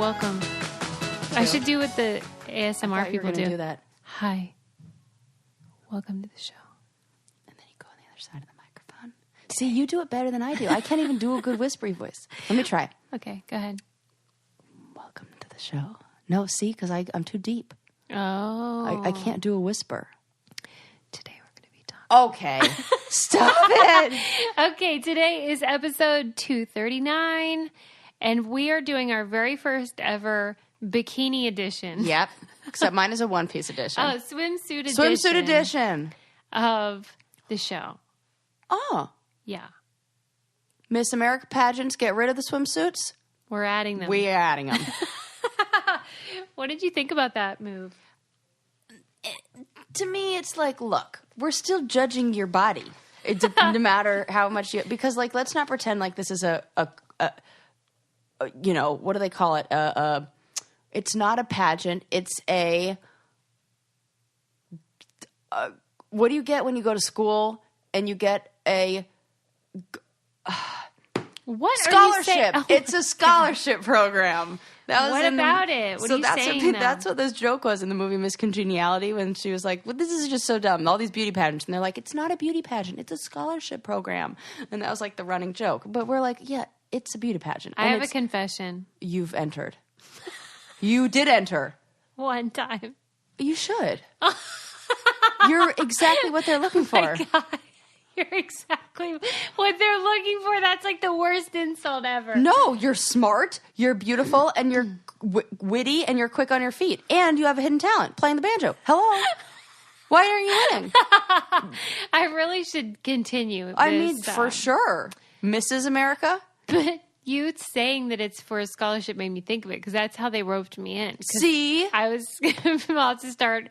welcome. I should do what the ASMR people do. That. Hi. Welcome to the show. And then you go on the other side of the microphone. See, you do it better than I do. I can't even do a good whispery voice. Let me try. Okay, go ahead. Welcome to the show. No, see, because I'm too deep. Oh. I can't do a whisper. Today we're going to be talking. Okay. Stop it. Okay, today is episode 239, and we are doing our very first ever bikini edition. Yep. Except mine is a one-piece edition. Oh, swimsuit edition. Swimsuit edition. Of the show. Oh. Yeah. Miss America pageants, get rid of the swimsuits. We're adding them. We're adding them. What did you think about that move? To me, it's like, look, we're still judging your body. No matter how much you... Because, like, let's not pretend like this is a you know, what do they call it? It's not a pageant. It's a... what do you get when you go to school and you get a... What scholarship. Are you saying? Oh, it's a scholarship program. What about it? What are you saying? That's what this joke was in the movie Miss Congeniality, when she was like, well, this is just so dumb. All these beauty pageants. And they're like, it's not a beauty pageant. It's a scholarship program. And that was like the running joke. But we're like, yeah, it's a beauty pageant. I have a confession. You've entered. You did enter. One time. You should. You're exactly what they're looking for. Oh my God. You're exactly what they're looking for. That's like the worst insult ever. No, you're smart, you're beautiful, and you're witty, and you're quick on your feet. And you have a hidden talent, playing the banjo. Hello? Why aren't you winning? I really should continue. I mean, for sure. Mrs. America? But you saying that it's for a scholarship made me think of it, because that's how they roped me in. See? I was about to start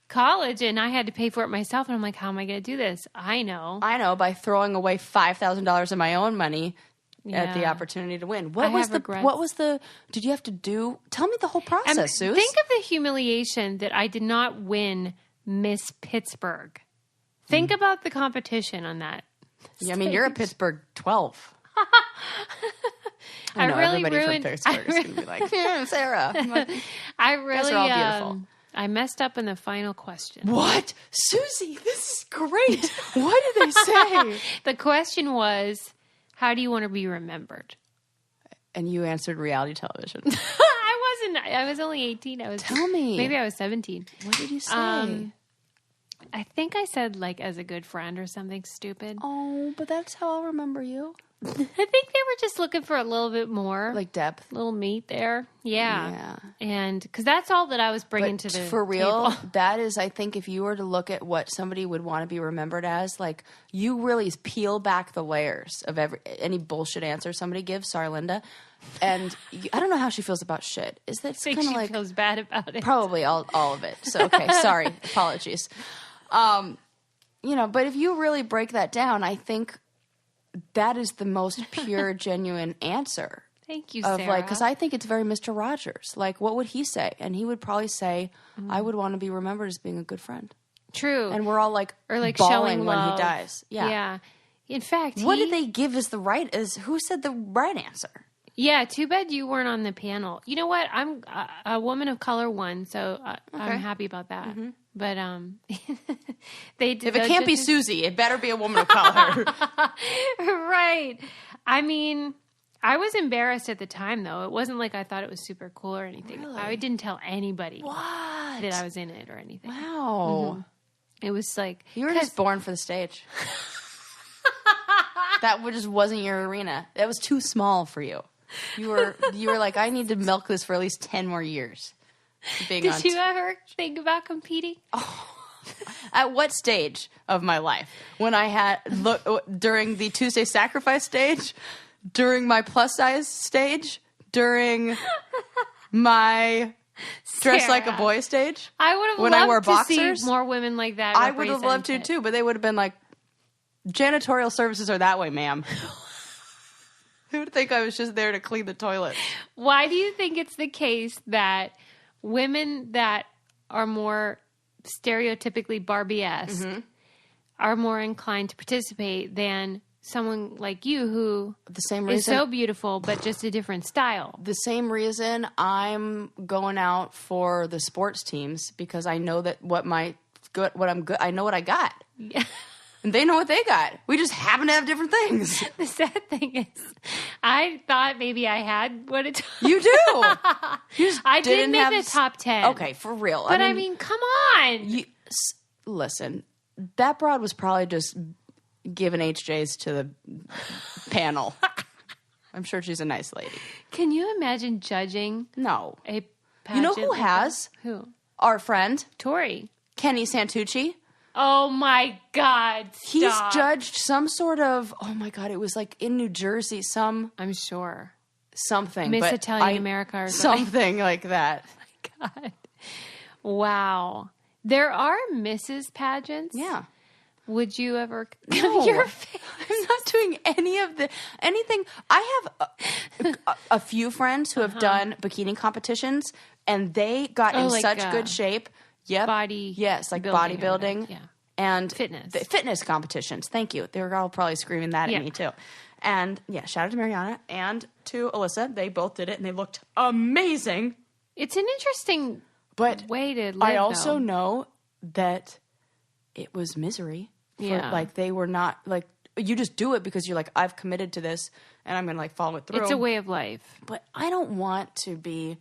college and I had to pay for it myself, and I'm like, how am I going to do this? I know, by throwing away $5,000 of my own money at the opportunity to win. What was the did you have to do? Tell me the whole process, Suze. Think of the humiliation that I did not win Miss Pittsburgh. Think about the competition on that. Yeah, I mean, you're a Pittsburgh 12. I really everybody ruined. From Pittsburgh is going to be like, Sarah. I really, all beautiful. I messed up in the final question. What? Susie, this is great. What did they say? The question was, how do you want to be remembered? And you answered reality television. I wasn't. I was only 18. Tell me. Maybe I was 17. What did you say? I think I said, like, as a good friend or something stupid. Oh, but that's how I'll remember you. I think they were just looking for a little bit more. Like depth. Little meat there. Yeah. And because that's all that I was bringing to the for real, table. that is, I think, if you were to look at what somebody would want to be remembered as, like, you really peel back the layers of any bullshit answer somebody gives, sorry, Linda. And I don't know how she feels about shit. Is that kind of like... She feels bad about it. Probably all of it. So, okay, sorry. Apologies. You know, but if you really break that down, I think that is the most pure, genuine answer. Thank you, Sarah. Like, because I think it's very Mr. Rogers. Like, what would he say? And he would probably say, I would want to be remembered as being a good friend. True. And we're all like, or like bawling showing when love. he dies. Yeah. Yeah. In fact, what did they give as who said the right answer? Yeah, too bad you weren't on the panel. You know what? I'm a woman of color won, so I'm happy about that. Mm-hmm. But they did. If it can't be Susie, it better be a woman of color. Right. I mean, I was embarrassed at the time, though. It wasn't like I thought it was super cool or anything. Really? I didn't tell anybody that I was in it or anything. Wow. Mm-hmm. It was like... You were just born for the stage. That just wasn't your arena. That was too small for you. You were like, I need to milk this for at least 10 more years. Did you ever think about competing? Oh. At what stage of my life? When I had during the Tuesday sacrifice stage, during my plus size stage, during my dress like a boy stage. I would have when loved I wore to boxers, see more women like that. I would have loved to too, but they would have been like, janitorial services are that way, ma'am. Who would think I was just there to clean the toilet? Why do you think it's the case that women that are more stereotypically Barbie-esque are more inclined to participate than someone like you who The same is reason. so beautiful, but just a different style. The same reason I'm going out for the sports teams, because I know that I know what I got. Yeah. And they know what they got. We just happen to have different things. The sad thing is, I thought maybe I had what it took. You do. You just I did didn't make have the top 10. Okay, for real. But I mean, come on. Listen, that broad was probably just giving HJs to the panel. I'm sure she's a nice lady. Can you imagine judging No. a You pageant? know who like has? that? Who? Our friend, Tori. Kenny Santucci. Oh my God. Stop. He's judged some sort of, oh my God, it was like in New Jersey, something. Miss but Italian America or something like that. Oh my God. Wow. There are Mrs. pageants. Yeah. Would you ever? No. Your face. I'm not doing anything. I have a few friends who have done bikini competitions, and they got in like, such good shape. Yep. Yes, like building bodybuilding. yeah. And fitness competitions. Thank you. They were all probably screaming that at me too. And yeah, shout out to Mariana and to Alyssa. They both did it, and they looked amazing. It's an interesting way to live. I also though. know that it was misery. Like they were not like, you just do it because you're like, I've committed to this and I'm going to like follow it through. It's a way of life. But I don't want to be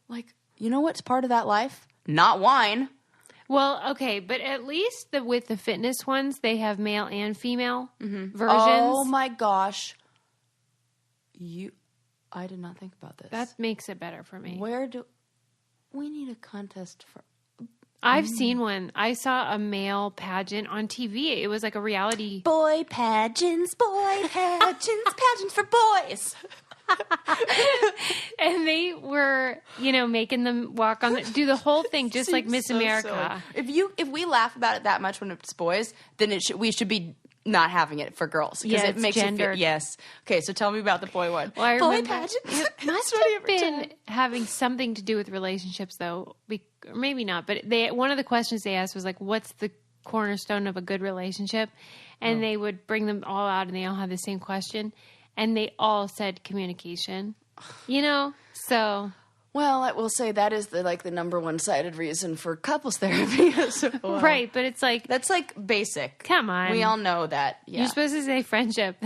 like, you know what's part of that life? Not wine. Well, okay, but at least with the fitness ones, they have male and female versions. Oh my gosh. I did not think about this. That makes it better for me. We need a contest for... I've seen one. I saw a male pageant on TV. It was like a reality... Boy pageants for boys. And they were, making them walk on do the whole thing just like Miss America. Silly. If we laugh about it that much when it's boys, then we should be not having it for girls because it makes gendered. it feel, yes. Okay, so tell me about the boy one. Well, I boy remember pageants. it must have been having something to do with relationships, though, or maybe not. But one of the questions they asked was like, "What's the cornerstone of a good relationship?" And they would bring them all out, and they all had the same question, and they all said communication. So. Well, I will say that is the number one cited reason for couples therapy. Well. Right, but it's like... That's like basic. Come on. We all know that. Yeah. You're supposed to say friendship.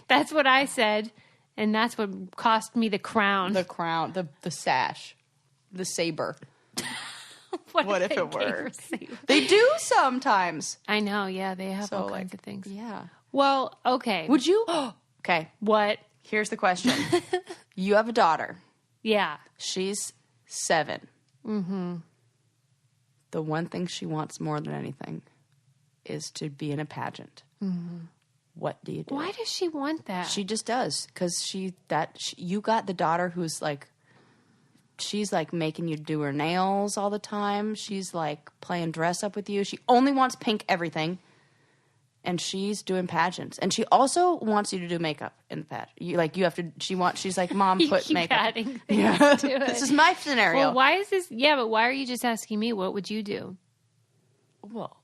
That's what I said, and that's what cost me the crown. The crown, the sash, the saber. What if it were? They do sometimes. I know, yeah, they have all kinds of things. Yeah. Well, okay. Would you... Okay. What? Here's the question. You have a daughter. Yeah. She's 7. Mm-hmm. The one thing she wants more than anything is to be in a pageant. Mm-hmm. What do you do? Why does she want that? She just does. Because you got the daughter who's like, she's like making you do her nails all the time. She's like playing dress up with you. She only wants pink everything. And she's doing pageants, and she also wants you to do makeup in the pageant. You have to. She's like, Mom, put keep makeup. adding things to it. This is my scenario. Well, why is this? Yeah, but why are you just asking me? What would you do? Well,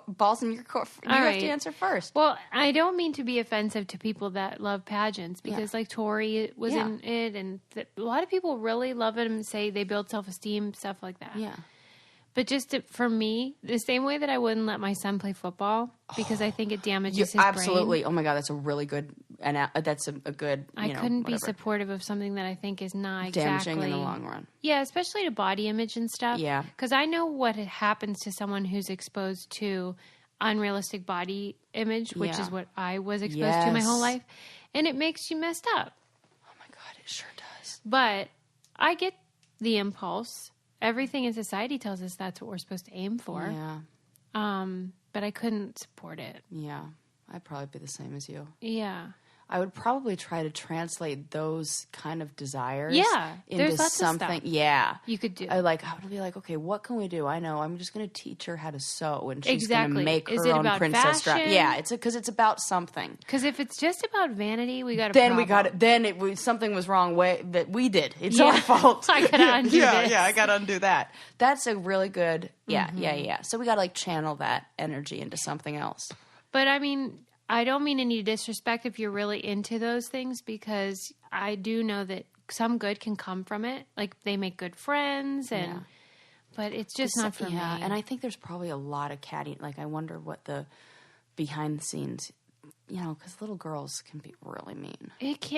balls in your court. You have to answer first. Well, I don't mean to be offensive to people that love pageants because, like Tori was in it, and a lot of people really love it and say they build self-esteem, stuff like that. Yeah. But for me, the same way that I wouldn't let my son play football because I think it damages his absolutely. brain. Oh my God, that's a really good, and that's a good. I couldn't be supportive of something that I think is not damaging in the long run. Yeah, especially to body image and stuff. Yeah, because I know what happens to someone who's exposed to unrealistic body image, which is what I was exposed to my whole life, and it makes you messed up. Oh my God, it sure does. But I get the impulse. Everything in society tells us that's what we're supposed to aim for. Yeah. But I couldn't support it. Yeah. I'd probably be the same as you. Yeah. I would probably try to translate those kind of desires into something. Of stuff yeah. You could do. I would be like, okay, what can we do? I know. I'm just going to teach her how to sew, and she's going to make her own princess dress. Yeah, because it's about something. Because if it's just about vanity, we got a then problem. we got it. Then something was wrong that we did. It's our fault. I gotta undo this. Yeah, I gotta undo that. That's a really good. Yeah. So we gotta channel that energy into something else. But I mean, I don't mean any disrespect if you're really into those things, because I do know that some good can come from it. Like, they make good friends, and but it's just not for me. And I think there's probably a lot of catty. Like, I wonder what the behind the scenes, because little girls can be really mean.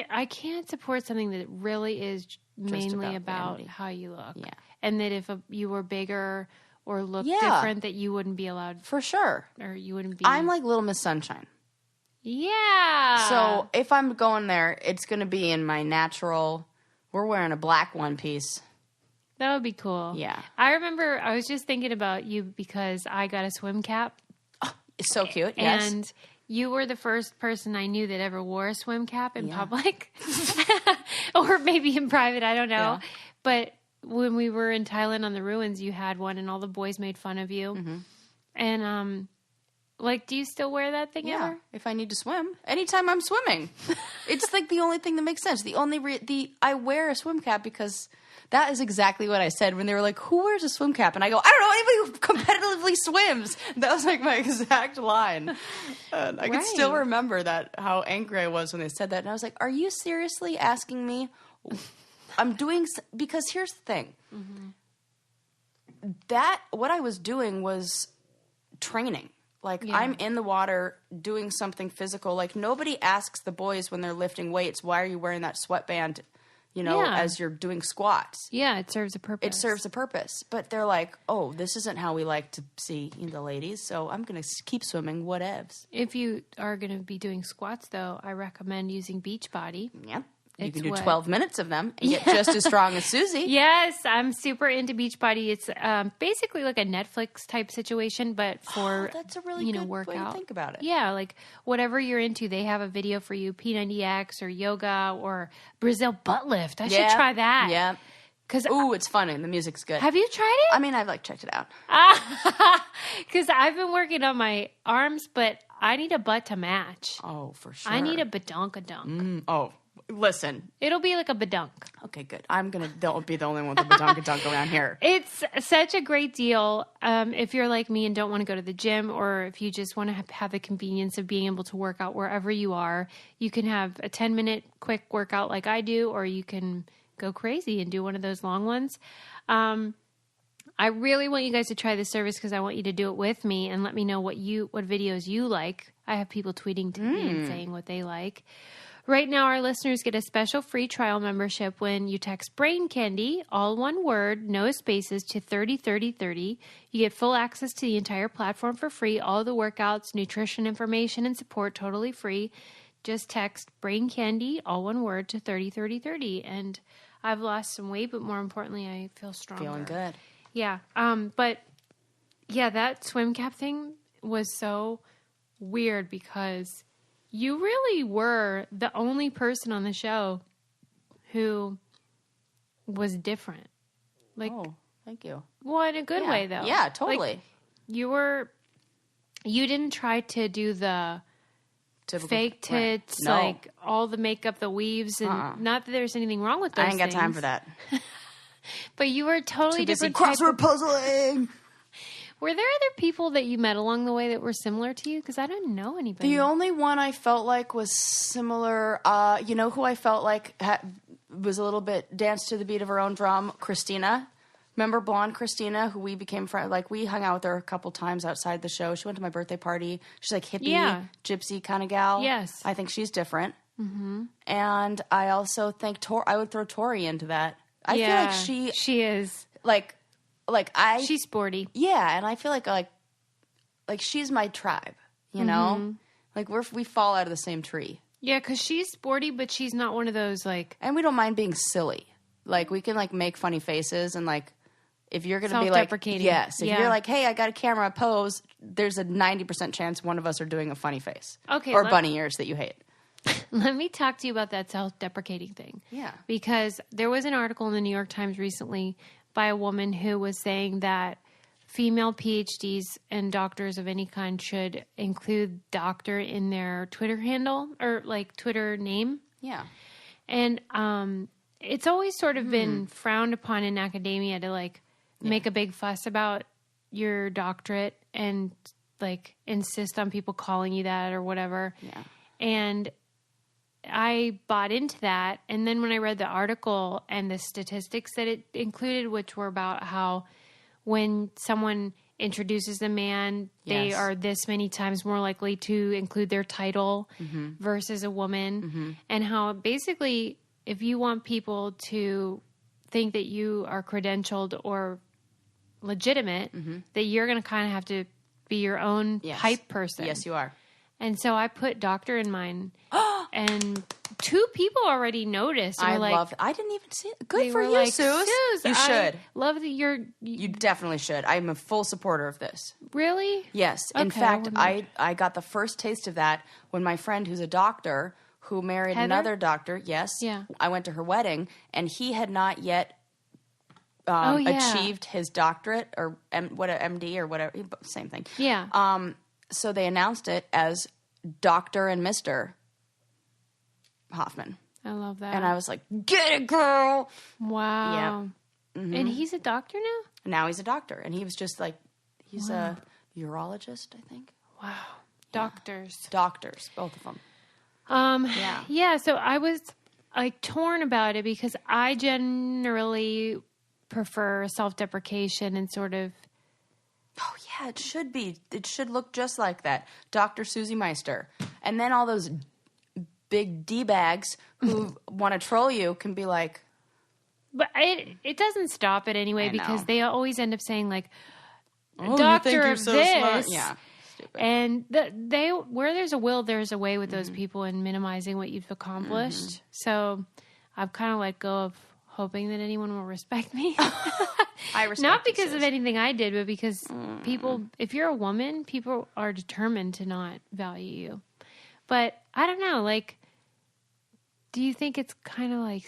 I can't support something that really is mainly about how you look. Yeah. And that if you were bigger or looked different, that you wouldn't be allowed. For sure. Or you wouldn't be. I'm like Little Miss Sunshine. Yeah. So if I'm going there, it's going to be in my natural. We're wearing a black one piece. That would be cool. Yeah. I remember I was just thinking about you because I got a swim cap. Oh, it's so cute. Yes. And you were the first person I knew that ever wore a swim cap in public. Or maybe in private, I don't know. Yeah. But when we were in Thailand on the ruins, you had one and all the boys made fun of you. Mm-hmm. And do you still wear that thing ever? If I need to swim. Anytime I'm swimming. It's like the only thing that makes sense. I wear a swim cap because that is exactly what I said when they were like, who wears a swim cap? And I go, I don't know, anybody who competitively swims. That was like my exact line. I can still remember how angry I was when they said that. And I was like, are you seriously asking me? I'm doing, because here's the thing. Mm-hmm. What I was doing was training. Like, I'm in the water doing something physical. Like, nobody asks the boys when they're lifting weights, why are you wearing that sweatband, as you're doing squats? Yeah, it serves a purpose. It serves a purpose. But they're like, oh, this isn't how we like to see the ladies, so I'm going to keep swimming, whatevs. If you are going to be doing squats, though, I recommend using Beachbody. Yep. You can do 12 minutes of them and get just as strong as Susie. Yes, I'm super into Beachbody. It's basically like a Netflix type situation, but for that's a really good workout. way to think about it. Yeah, like whatever you're into, they have a video for you: P90X or yoga or Brazil butt lift. I should try that. Yeah. Ooh, it's fun and the music's good. Have you tried it? I mean, I've checked it out. Because I've been working on my arms, but I need a butt to match. Oh, for sure. I need a badonkadunk. Oh. Listen. It'll be like a badunk. Okay, good. Don't be the only one with a badonkadunk around here. It's such a great deal. If you're like me and don't want to go to the gym, or if you just want to have the convenience of being able to work out wherever you are, you can have a 10-minute quick workout like I do, or you can go crazy and do one of those long ones. I really want you guys to try this service because I want you to do it with me and let me know what videos you like. I have people tweeting to me and saying what they like. Right now, our listeners get a special free trial membership when you text Brain Candy, all one word, no spaces, to 303030. You get full access to the entire platform for free, all the workouts, nutrition information, and support totally free. Just text Brain Candy, all one word, to 303030. And I've lost some weight, but more importantly, I feel stronger. Feeling good. Yeah. But yeah, that swim cap thing was so weird because you really were the only person on the show who was different. Like, oh, thank you. Well, in a good way, though. Yeah, totally. Like, you didn't try to do the typical fake tits, right. No. like all the makeup, the weaves, and not that there's anything wrong with those I ain't got things. time for that. But you were totally different. Crossword puzzling. Were there other people that you met along the way that were similar to you? Because I don't know anybody. The only one I felt like was similar, you know who I felt like was a little bit danced to the beat of her own drum? Christina. Remember blonde Christina, who we became friends? Like, we hung out with her a couple times outside the show. She went to my birthday party. She's like hippie, gypsy kind of gal. Yes. I think she's different. Mm-hmm. And I also think I would throw Tori into that. I feel like she is. She's sporty. Yeah, and I feel like she's my tribe, you know? Like, we fall out of the same tree. Yeah, because she's sporty, but she's not one of those, like... And we don't mind being silly. Like, we can, like, make funny faces and, like, if you're going to be like... Self-deprecating. Yes. If you're like, hey, I got a camera, pose, there's a 90% chance one of us are doing a funny face. Okay. Or bunny ears that you hate. Let me talk to you about that self-deprecating thing. Yeah. Because there was an article in the New York Times recently by a woman who was saying that female PhDs and doctors of any kind should include doctor in their Twitter handle or like Twitter name. Yeah. And it's always sort of been frowned upon in academia to like make a big fuss about your doctorate and like insist on people calling you that or whatever. Yeah. And I bought into that. And then when I read the article and the statistics that it included, which were about how when someone introduces a man, they Yes. are this many times more likely to include their title versus a woman. And how basically, if you want people to think that you are credentialed or legitimate, that you're going to kind of have to be your own hype person. Yes, you are. And so I put doctor in mine. And 2 people already noticed. I like, love it. I didn't even see it. Good they for were you, like, Suze. Suze, You should. I love that you're... You definitely should. I'm a full supporter of this. Really? Yes. In Okay, fact, I I got the first taste of that when my friend who's a doctor who married Heather? another doctor, yes. Yeah. I went to her wedding, and he had not yet Yeah. achieved his doctorate or MD or whatever. Same thing. Yeah. So they announced it as Dr. and Mr. Hoffman. I love that. And I was like, get it, girl. wow. Yeah. And he's a doctor now? Now he's a doctor. And he was just like, he's a urologist, I think. Wow. Doctors. Doctors, both of them. Yeah, so I was like torn about it because I generally prefer self-deprecation and sort of... Oh, yeah, it should be. It should look just like that. Dr. Susie Meister. And then all those big D-bags who want to troll you can be like... But it doesn't stop it anyway I because know. they always end up saying like, Oh, doctor you think you're of so this. smart? Yeah, stupid. And they where there's a will, there's a way with those people in minimizing what you've accomplished. So I've kind of let go of hoping that anyone will respect me. I respect Not you, because of Suze. anything I did, but because people, if you're a woman, people are determined to not value you. But I don't know, like, do you think it's kind of like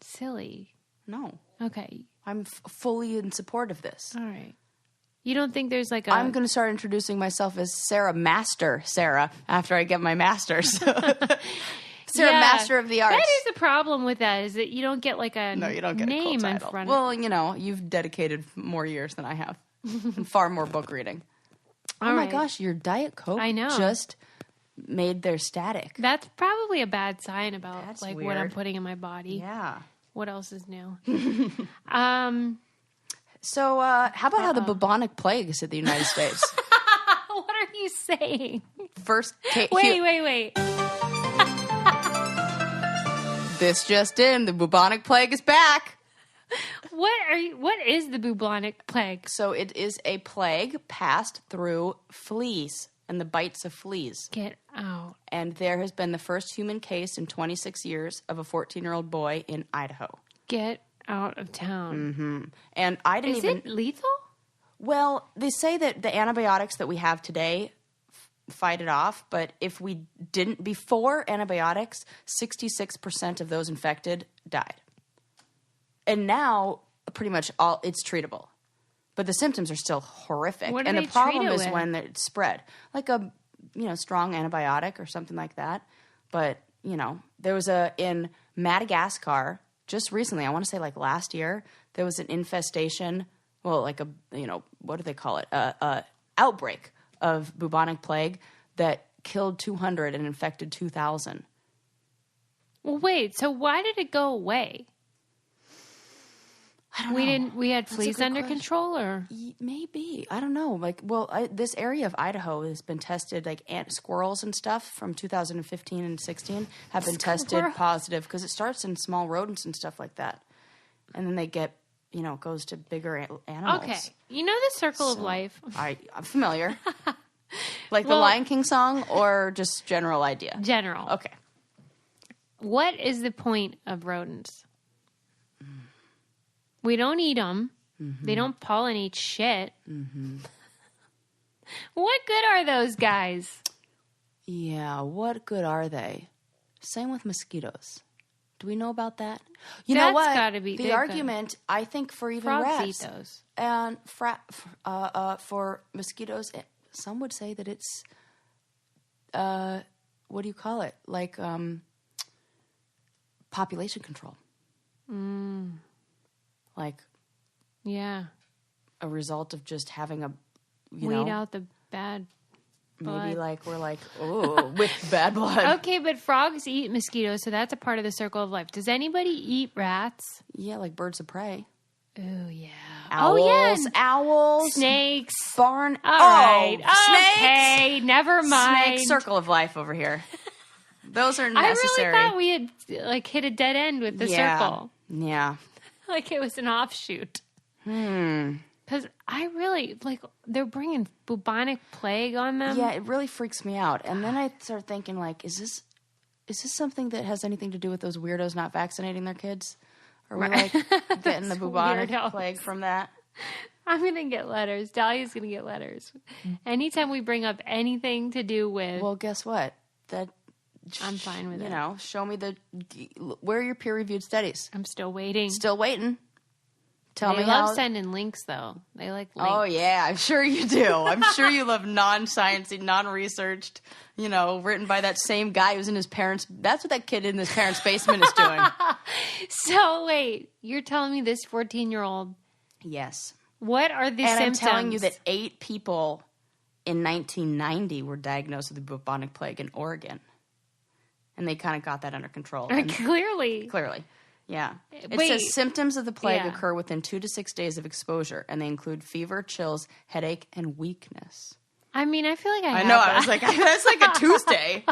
silly? No. Okay. I'm fully in support of this. All right. You don't think there's like a... I'm going to start introducing myself as Sarah after I get my master's. Sarah Yeah. Master of the Arts. That is the problem with that, is that you don't get like a No, you don't get a cool name in title. front of Well, you know, you've dedicated more years than I have. And far more book reading. All oh my right. gosh, your Diet Coke I know. just made their static. That's probably a bad sign about That's like what I'm weird. putting in my body. Yeah. What else is new? So, how about how the bubonic plague is in the United States? What are you saying? First, Wait. This just in: the bubonic plague is back. What is the bubonic plague? So, it is a plague passed through fleas and the bites of fleas. Get out. And there has been the first human case in 26 years of a 14-year-old boy in Idaho. Get out of town. And I didn't Is even... it lethal? Well, they say that the antibiotics that we have today fight it off, but if we didn't before antibiotics, 66% of those infected died. And now, pretty much all it's treatable. But the symptoms are still horrific. What do And they the problem treat it is with? when it's spread. Like a strong antibiotic or something like that. But, there was in Madagascar, just recently, I want to say like last year, there was an infestation, well, like what do they call it? A outbreak of bubonic plague that killed 200 and infected 2,000. Well, wait. So why did it go away? I don't know. We had That's a fleas good under question. control, or Maybe. I don't know. This area of Idaho has been tested, like squirrels and stuff from 2015 and 16 have been tested Squirrel? positive because it starts in small rodents and stuff like that. And then they get, it goes to bigger animals. okay. You know the circle of So, life. I'm familiar. Like the Well- Lion King song or just general idea? General. Okay. What is the point of rodents? We don't eat them. They don't pollinate shit. What good are those guys? Yeah, what good are they? Same with mosquitoes. Do we know about that? You That's know what? gotta be- the they've got- argument, I think, for even Frogs rats eat those. and for mosquitoes, some would say that it's what do you call it? Like population control. Like Yeah. a result of just having Weed out the bad Maybe like we're like, oh, with bad blood. Okay, but frogs eat mosquitoes, so that's a part of the circle of life. Does anybody eat rats? Yeah, like birds of prey. Oh, yeah. Owls, yeah. Owls. Snakes. All right. Snakes. Okay, never mind. Snake circle of life over here. Those are necessary. I really thought we had like hit a dead end with the circle. Yeah. Like it was an offshoot. Because I really, like, they're bringing bubonic plague on them. Yeah, it really freaks me out. And then I start thinking, like, is this something that has anything to do with those weirdos not vaccinating their kids? Are we, like, getting the bubonic plague from that? I'm going to get letters. Dahlia's going to get letters. Anytime we bring up anything to do with... Well, guess what? I'm fine with it. You know, show me where are your peer-reviewed studies? I'm still waiting. Still waiting. Tell me They love sending links, though. They like links. Oh, yeah. I'm sure you do. I'm sure you love non-sciencey, non-researched, you know, written by that same guy who's in his parents' – that's what that kid in his parents' basement is doing. So, wait. You're telling me this 14-year-old – Yes. What are the symptoms? I'm telling you that 8 people in 1990 were diagnosed with the bubonic plague in Oregon. And they kind of got that under control. Clearly. Yeah. It says symptoms of the plague occur within 2 to 6 days of exposure, and they include fever, chills, headache, and weakness. I mean, I feel like I know. I was like, that's like a Tuesday.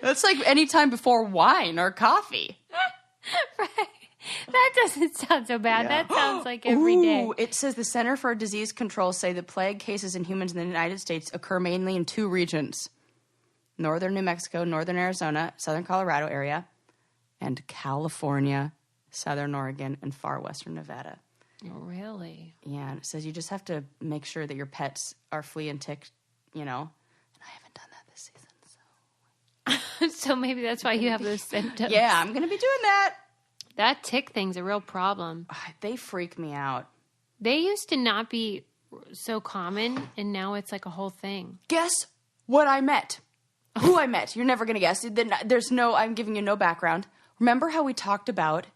That's like any time before wine or coffee. Right. That doesn't sound so bad. Yeah. That sounds like every day. It says the Center for Disease Control say the plague cases in humans in the United States occur mainly in 2 regions. Northern New Mexico, northern Arizona, southern Colorado area, and California, southern Oregon, and far western Nevada. Oh, really? Yeah, and it says you just have to make sure that your pets are flea and tick, you know. And I haven't done that this season, so. So maybe that's why you have those symptoms. Yeah, I'm going to be doing that. That tick thing's a real problem. They freak me out. They used to not be so common, and now it's like a whole thing. Guess what I met? Who I met. You're never going to guess. I'm giving you no background. Remember how we talked about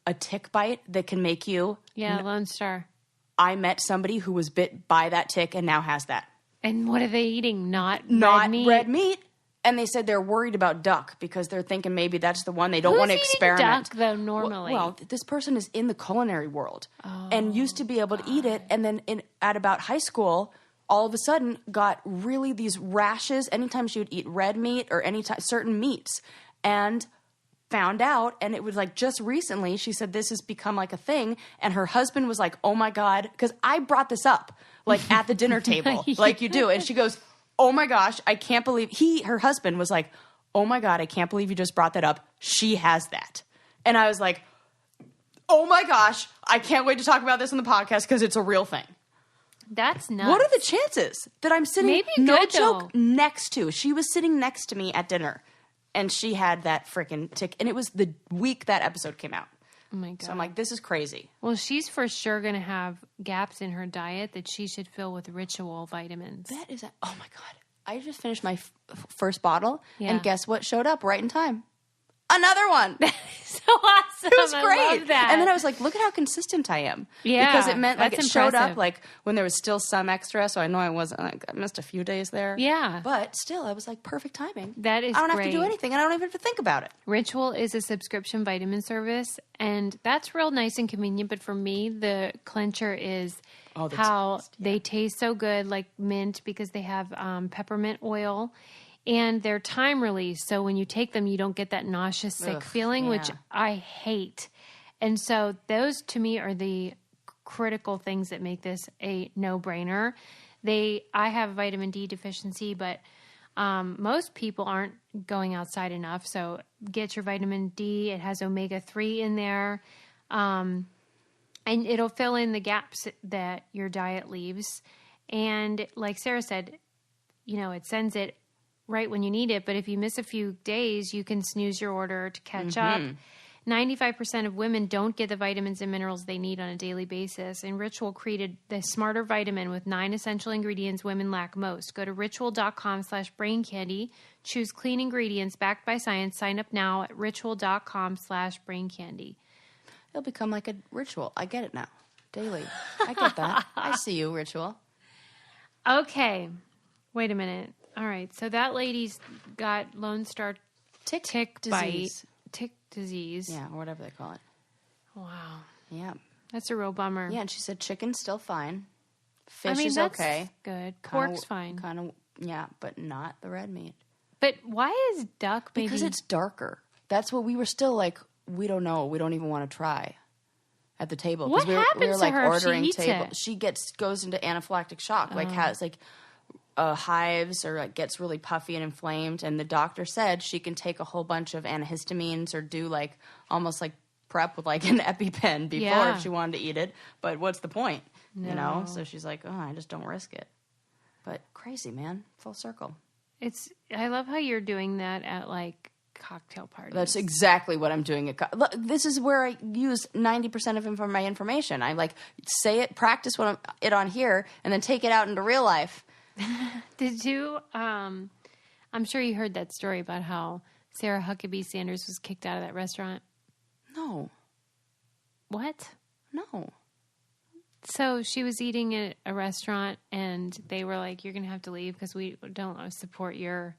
a tick bite that can make you... Yeah, Lone Star. I met somebody who was bit by that tick and now has that. And what are they eating? Not red meat. And they said they're worried about duck because they're thinking maybe that's the one. They don't want to experiment. Duck, though, normally? Well, this person is in the culinary world and used to be able to eat it. And then at about high school... all of a sudden got really these rashes anytime she would eat red meat or anytime certain meats, and found out, and it was like just recently she said this has become like a thing, and her husband was like, oh my God, because I brought this up like at the dinner table like you do, and she goes, oh my gosh, I can't believe her husband was like, oh my God, I can't believe you just brought that up. She has that. And I was like, oh my gosh, I can't wait to talk about this on the podcast because it's a real thing. That's nuts. What are the chances that I'm sitting, next to? She was sitting next to me at dinner, and she had that freaking tick. And it was the week that episode came out. Oh, my God. So I'm like, this is crazy. Well, she's for sure going to have gaps in her diet that she should fill with Ritual vitamins. Oh, my God. I just finished my first bottle, and guess what showed up right in time? Another one. So awesome. It was great. I love that. And then I was like, look at how consistent I am. Yeah. Because it meant like it showed impressive. up like when there was still some extra. So I know I missed a few days there. Yeah. But still, I was like, perfect timing. That is I don't great. have to do anything. I don't even have to think about it. Ritual is a subscription vitamin service, and that's real nice and convenient. But for me, the clincher is how they taste so good, like mint, because they have peppermint oil. And they're time released, so when you take them, you don't get that nauseous, sick feeling, which I hate. And so those, to me, are the critical things that make this a no-brainer. I have vitamin D deficiency, but most people aren't going outside enough. So get your vitamin D. It has omega-3 in there. And it'll fill in the gaps that your diet leaves. And like Sarah said, it sends it right when you need it, but if you miss a few days, you can snooze your order to catch up. 95% of women don't get the vitamins and minerals they need on a daily basis, and Ritual created the smarter vitamin with 9 essential ingredients women lack most. Go to ritual.com/braincandy, choose clean ingredients backed by science, sign up now at ritual.com/braincandy. It'll become like a ritual. I get it now. Daily. I get that. I see you, Ritual. Okay. Wait a minute. All right. So that lady's got Lone Star tick disease. bite. Tick disease. Yeah, or whatever they call it. Wow. Yeah. That's a real bummer. Yeah, and she said chicken's still fine. Fish that's is okay. Good. Pork's fine. Kind of, yeah, but not the red meat. But why is duck maybe? Because it's darker. That's what we were still like, we don't know. We don't even want to try at the table. What happens we were like to her ordering if she eats it? She goes into anaphylactic shock, like has like hives or like gets really puffy and inflamed. And the doctor said she can take a whole bunch of antihistamines or do like almost like prep with like an EpiPen before if she wanted to eat it. But what's the point? No. You know? So she's like, oh, I just don't risk it. But crazy, man. Full circle. I love how you're doing that at like cocktail parties. That's exactly what I'm doing. Look, this is where I use 90% of my information. I like say it, practice it on here, and then take it out into real life. Did you? I'm sure you heard that story about how Sarah Huckabee Sanders was kicked out of that restaurant. No. What? No. So she was eating at a restaurant, and they were like, "You're going to have to leave because we don't support your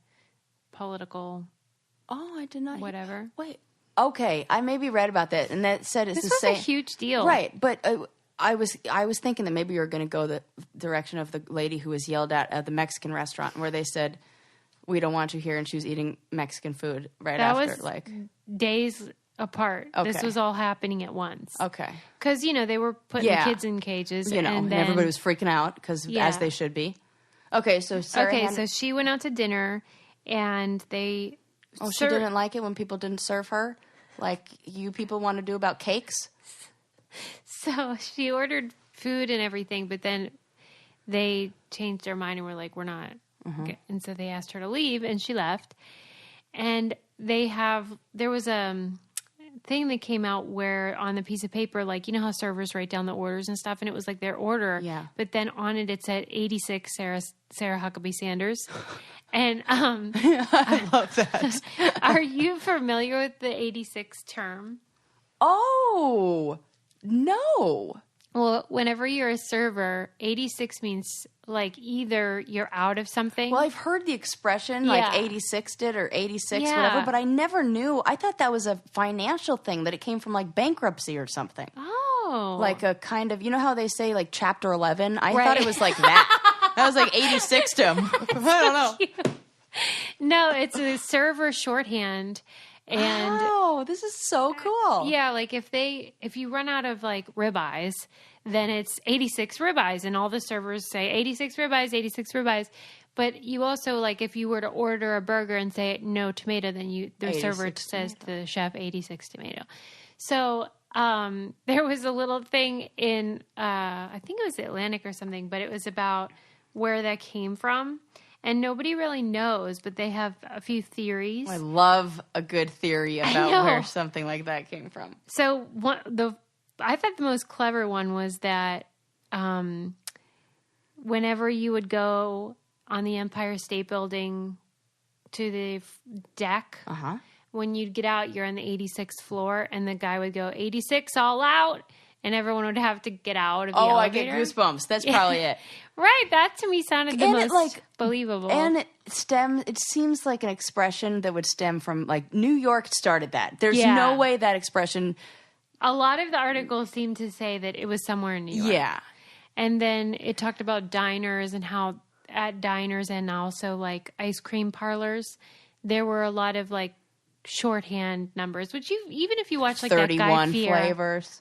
political." Oh, I did not. Whatever. Wait. Okay, I maybe read about that, and that said it's this the was same. a huge deal, right? But I was thinking that maybe you were going to go the direction of the lady who was yelled at the Mexican restaurant, where they said, "We don't want you here," and she was eating Mexican food right that after. Was like days apart. Okay. This was all happening at once. Okay. Because they were putting the kids in cages, and then everybody was freaking out because as they should be. Okay, so Sarah so she went out to dinner, and they. Oh, she didn't like it when people didn't serve her, like you people want to do about cakes. So she ordered food and everything, but then they changed their mind and were like, "We're not." And so they asked her to leave, and she left. And there was a thing that came out where on the piece of paper, like, how servers write down the orders and stuff, and it was like their order. Yeah. But then on it said 86 Sarah Huckabee Sanders. And I love that. Are you familiar with the 86 term? Oh, no. Well, whenever you're a server, 86 means like either you're out of something. Well, I've heard the expression like 86 did or 86 whatever, but I never knew. I thought that was a financial thing, that it came from like bankruptcy or something. Oh. Like a kind of, how they say like chapter 11? I thought it was like that. That was like 86 to him. I don't know. No, it's a server shorthand. And this is so cool. Yeah, like if you run out of like ribeyes, then it's 86 ribeyes, and all the servers say 86 ribeyes, 86 ribeyes. But you also, like, if you were to order a burger and say no tomato, then the server says to the chef 86 tomato. So there was a little thing in I think it was Atlantic or something, but it was about where that came from. And nobody really knows, but they have a few theories. I love a good theory about where something like that came from. So I thought the most clever one was that whenever you would go on the Empire State Building to the deck, when you'd get out, you're on the 86th floor, and the guy would go, 86 all out, and everyone would have to get out of the elevator. I get goosebumps. That's probably it. Right, that to me sounded the most believable. And it seems like an expression that would stem from, like, New York started that. There's no way that expression... A lot of the articles seem to say that it was somewhere in New York. Yeah. And then it talked about diners and how at diners and also, like, ice cream parlors, there were a lot of, like, shorthand numbers, which even if you watch, like, that Guy 31 Fieri, flavors.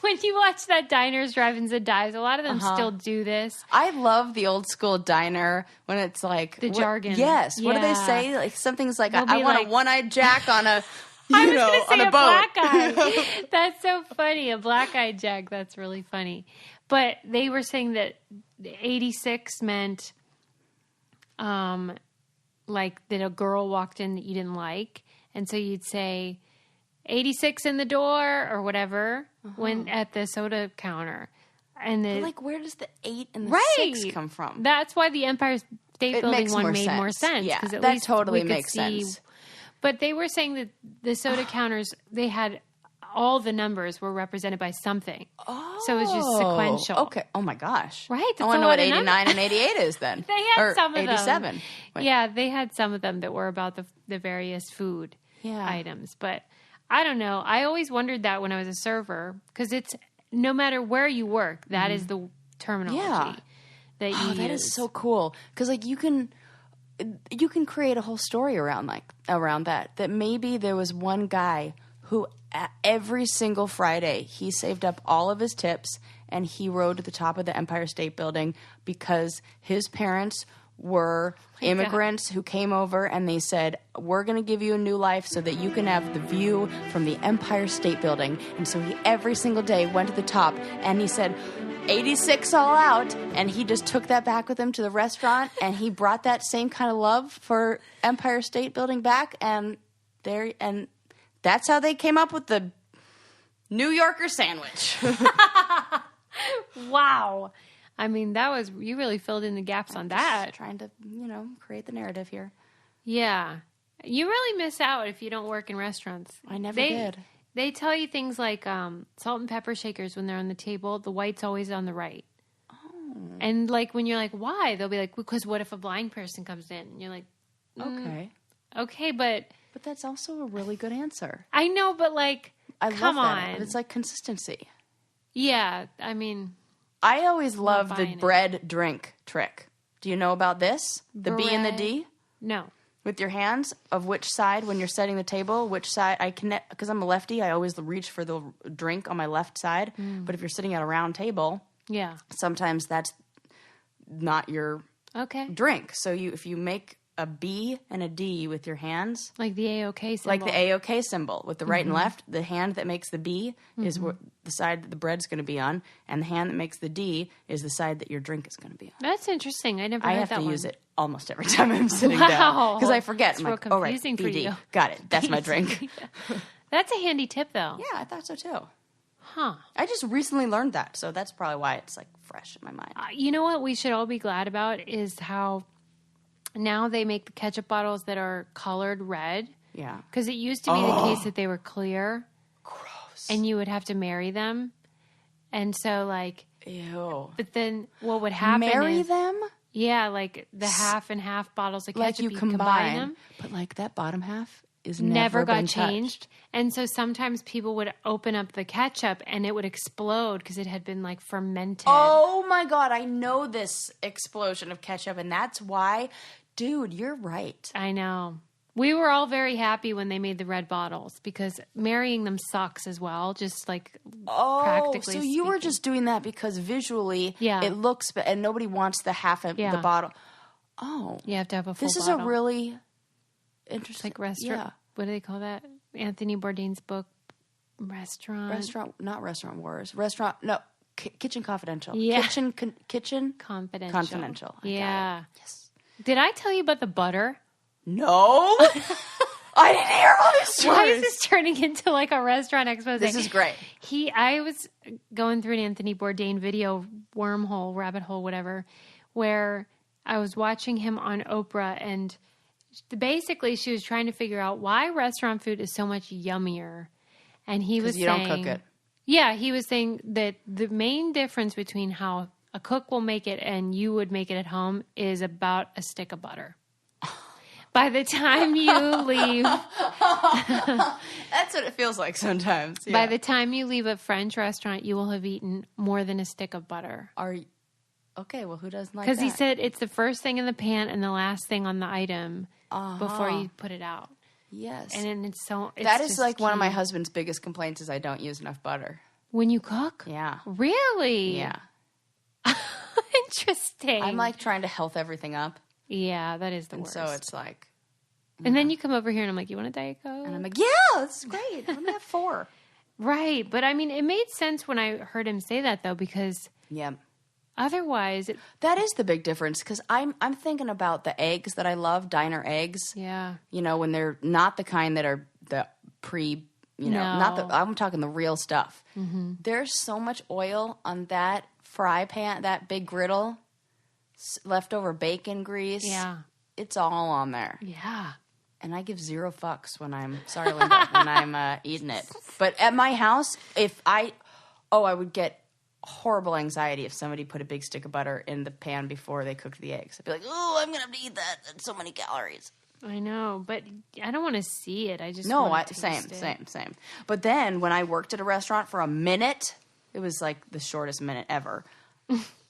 When you watch that Diners, Drive-Ins, and Dives, a lot of them still do this. I love the old school diner when it's like... The jargon. Yes. Yeah. What do they say? Like something's like, They'll I be want like, a one-eyed Jack on a... I was going to say on a boat. black eye. That's so funny. A black-eyed Jack. That's really funny. But they were saying that 86 meant like that a girl walked in that you didn't like. And so you'd say 86 in the door or whatever when at the soda counter. And But like, where does the 8 and the 6 come from? That's why the Empire State Building one made more sense. Yeah, at that least totally we could makes see. sense. But they were saying that the soda counters, they had all the numbers were represented by something. Oh. So it was just sequential. Okay. Oh my gosh. Right. I want to know what 89 and 88 is then. They had or some of 87. them. Wait. Yeah, they had some of them that were about the various food items. But I don't know. I always wondered that when I was a server, because it's no matter where you work, that is the terminology that you use. That is so cool. Because like you can create a whole story around that maybe there was one guy who every single Friday he saved up all of his tips and he rode to the top of the Empire State Building because his parents were immigrants who came over and they said, we're going to give you a new life so that you can have the view from the Empire State Building. And so he every single day went to the top and he said 86 all out, and he just took that back with him to the restaurant and he brought that same kind of love for Empire State Building back, and that's how they came up with the New Yorker sandwich. Wow. I mean, you really filled in the gaps on that. Trying to, create the narrative here. Yeah. You really miss out if you don't work in restaurants. I never did. They tell you things like salt and pepper shakers when they're on the table, the white's always on the right. Oh. And like when you're like, why? They'll be like, because what if a blind person comes in? And you're like, okay, but that's also a really good answer. I know, but like, come love on. that. It's like consistency. Yeah, I mean, I always love the bread drink trick. Do you know about this? The B and the D? No. With your hands, of which side, when you're setting the table, which side, because I'm a lefty, I always reach for the drink on my left side. But if you're sitting at a round table, sometimes that's not your drink. So if you make a B and a D with your hands. Like the A-OK symbol. Like the A-OK symbol. With the right and left, the hand that makes the B is the side that the bread's going to be on, and the hand that makes the D is the side that your drink is going to be on. That's interesting. I never heard that one. I have to use it almost every time I'm sitting down. Because I forget. It's real confusing for you. Got it. That's my drink. That's a handy tip, though. Yeah, I thought so, too. Huh. I just recently learned that, so that's probably why it's like fresh in my mind. You know what we should all be glad about is how now they make the ketchup bottles that are colored red. Yeah. Because it used to be the case that they were clear. Gross. And you would have to marry them. And so, like... Ew. But then what would happen Marry is... them? Yeah, like the half and half bottles of ketchup, like you combine them. But like that bottom half is never got been changed. Touched. And so sometimes people would open up the ketchup and it would explode because it had been like fermented. Oh my God, I know this explosion of ketchup, and that's why... Dude, you're right. I know. We were all very happy when they made the red bottles because marrying them sucks as well, just like practically so you were just doing that because visually it looks, and nobody wants the half of the bottle. Oh. You have to have a full This is bottle. a really interesting... Like restaurant. Yeah. What do they call that? Anthony Bourdain's book, Restaurant. Not Restaurant Wars. No, Kitchen Confidential. Yeah. Kitchen Confidential. Yeah. Yes. Did I tell you about the butter? No. I didn't hear all this stories. Why is this turning into like a restaurant expose? This is great. I was going through an Anthony Bourdain video, wormhole, rabbit hole, whatever, where I was watching him on Oprah, and basically she was trying to figure out why restaurant food is so much yummier. And he was saying... you don't cook it. Yeah, he was saying that the main difference between how a cook will make it and you would make it at home is about a stick of butter. By the time you leave... That's what it feels like sometimes. Yeah. By the time you leave a French restaurant, you will have eaten more than a stick of butter. Okay, well, who doesn't like that? Because he said it's the first thing in the pan and the last thing on the item before you put it out. Yes. And then it's that is like key. One of my husband's biggest complaints is I don't use enough butter. When you cook? Yeah. Really? Yeah. Interesting. I'm like trying to health everything up. Yeah, that is the worst. So it's like... And then you come over here and I'm like, you want a Diet Coke? And I'm like, yeah, that's great. Let me have 4. Right. But I mean, it made sense when I heard him say that though, because otherwise... That is the big difference, because I'm thinking about the eggs that I love, diner eggs. Yeah. You know, when they're not the kind that are the I'm talking the real stuff. Mm-hmm. There's so much oil on that fry pan, that big griddle, leftover bacon grease. Yeah. It's all on there. Yeah. And I give zero fucks when I'm, sorry, Linda, when I'm eating it. But at my house, I would get horrible anxiety if somebody put a big stick of butter in the pan before they cooked the eggs. I'd be like, oh, I'm going to have to eat that. That's so many calories. I know, but I don't want to see it. I just No, want to taste it. Same. But then when I worked at a restaurant for a minute, it was like the shortest minute ever.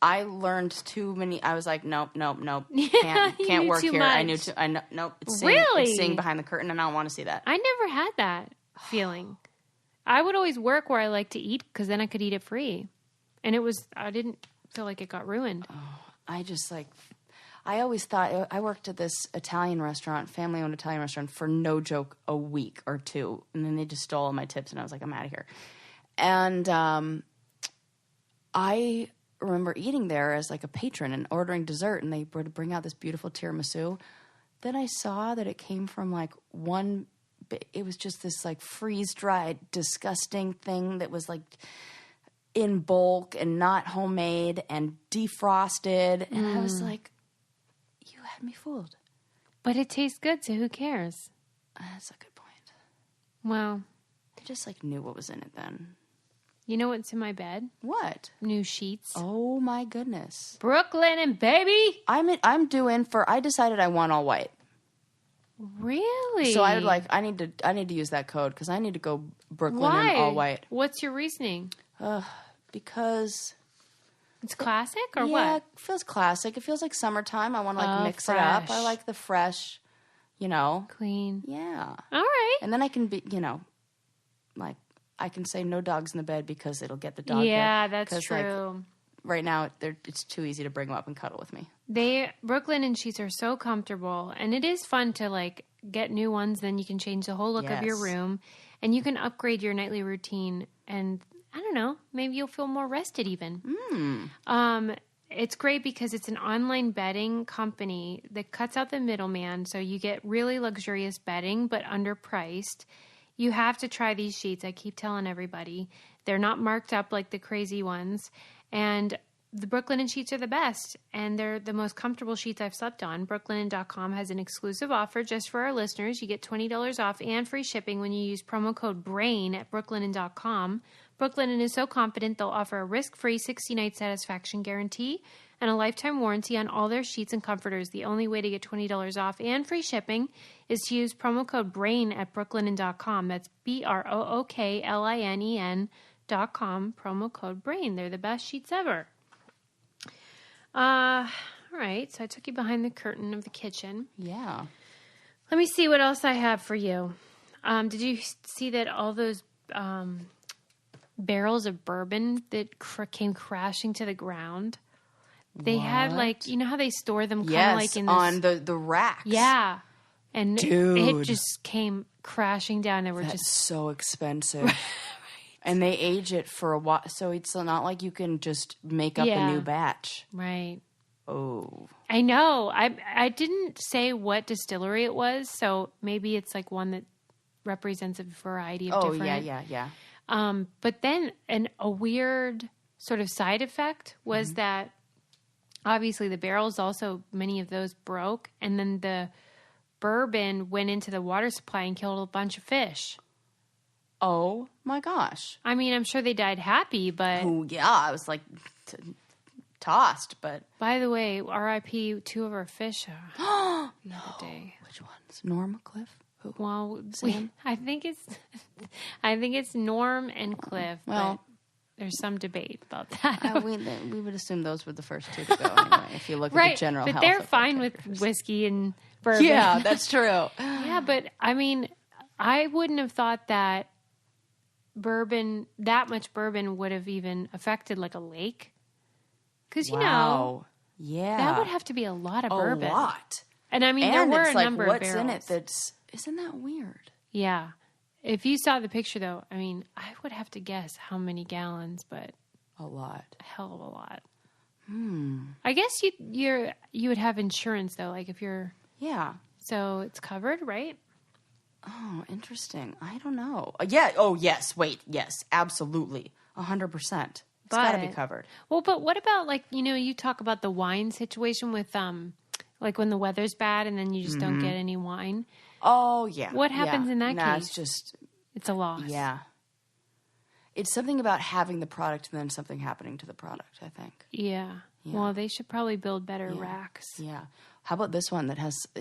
I learned too many. I was like, nope. Can't work here. Much. Nope. Really? It's seeing behind the curtain, and I don't want to see that. I never had that feeling. I would always work where I like to eat because then I could eat it free. And I didn't feel like it got ruined. Oh, I always thought, I worked at this Italian restaurant, family-owned Italian restaurant, for no joke, a week or two. And then they just stole all my tips, and I was like, I'm out of here. And I remember eating there as like a patron and ordering dessert, and they would bring out this beautiful tiramisu. Then I saw that it came from like it was just this like freeze-dried, disgusting thing that was like in bulk and not homemade and defrosted. And I was like, you had me fooled. But it tastes good, so who cares? That's a good point. Well, I just like knew what was in it then. You know what's in my bed? What? New sheets. Oh my goodness. Brooklyn and baby. I decided I want all white. Really? So I would I need to use that code because I need to go Brooklyn and all white. What's your reasoning? Because it's classic or yeah, what? It feels classic. It feels like summertime. I want to mix fresh. it up. I like the fresh, clean. Yeah. All right. And then I can be, I can say no dogs in the bed because it'll get the dog. Yeah, that's true. Right now, it's too easy to bring them up and cuddle with me. Brooklyn and sheets are so comfortable, and it is fun to get new ones. Then you can change the whole look of your room, and you can upgrade your nightly routine. And I don't know, maybe you'll feel more rested even. It's great because it's an online bedding company that cuts out the middleman, so you get really luxurious bedding, but underpriced. You have to try these sheets. I keep telling everybody. They're not marked up like the crazy ones. And the Brooklinen sheets are the best. And they're the most comfortable sheets I've slept on. Brooklinen.com has an exclusive offer just for our listeners. You get $20 off and free shipping when you use promo code BRAIN at Brooklinen.com. Brooklinen is so confident they'll offer a risk-free 60-night satisfaction guarantee and a lifetime warranty on all their sheets and comforters. The only way to get $20 off and free shipping is to use promo code BRAIN at Brooklinen.com. That's BROOKLINEN.com, promo code BRAIN. They're the best sheets ever. All right, so I took you behind the curtain of the kitchen. Yeah. Let me see what else I have for you. Did you see that all those barrels of bourbon that came crashing to the ground? They had how they store them kind of in this, on the racks. Yeah. And Dude. it just came crashing down. And That's so expensive. Right. And they age it for a while, so it's not like you can just make up a new batch. Right. Oh. I know. I didn't say what distillery it was, so maybe it's one that represents a variety of different. Yeah. But then a weird sort of side effect was that obviously the barrels also, many of those broke, and then the bourbon went into the water supply and killed a bunch of fish. Oh my gosh. I mean, I'm sure they died happy, but... Oh yeah, I was tossed, but... By the way, RIP 2 of our fish no. day. Which ones? Norma, Cliff? Who? Well, Sam? I think it's Norm and Cliff, well, but there's some debate about that. we would assume those were the first 2 to go anyway, if you look at the general health. But they're fine with whiskey and bourbon. Yeah, that's true. Yeah, but I mean, I wouldn't have thought that that much bourbon would have even affected a lake. Because, yeah, that would have to be a lot of bourbon. A lot. And I mean, there were a number of what's barrels. in it isn't that weird? Yeah. If you saw the picture, though, I mean, I would have to guess how many gallons, but... A lot. A hell of a lot. I guess you would have insurance, though, if you're... Yeah. So it's covered, right? Oh, interesting. I don't know. Yeah. Oh, yes. Wait. Yes. Absolutely. 100%. It's got to be covered. Well, but what about you talk about the wine situation with when the weather's bad and then you just don't get any wine. Oh, yeah. What happens in that nah, case? It's a loss. Yeah. It's something about having the product and then something happening to the product, I think. Yeah. Well, they should probably build better racks. Yeah. How about this one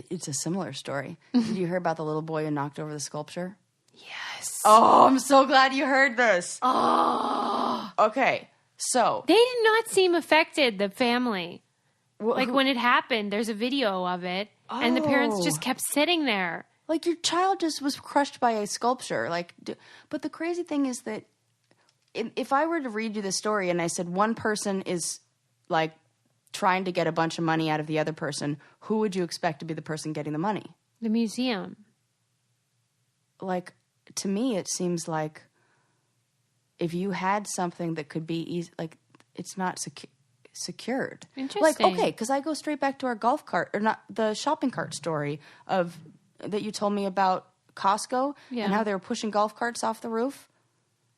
it's a similar story. Did you hear about the little boy who knocked over the sculpture? Yes. Oh, I'm so glad you heard this. Oh. Okay. So. They did not seem affected, the family. When it happened, there's a video of it, and the parents just kept sitting there. Like, your child just was crushed by a sculpture. But the crazy thing is that if I were to read you the story and I said one person is, like, trying to get a bunch of money out of the other person, who would you expect to be the person getting the money? The museum. Like, to me, it seems like if you had something that could be easy, like, it's not secured. Interesting. Like, okay, because I go straight back to our golf cart, or not, the shopping cart story that you told me about Costco and how they were pushing golf carts off the roof.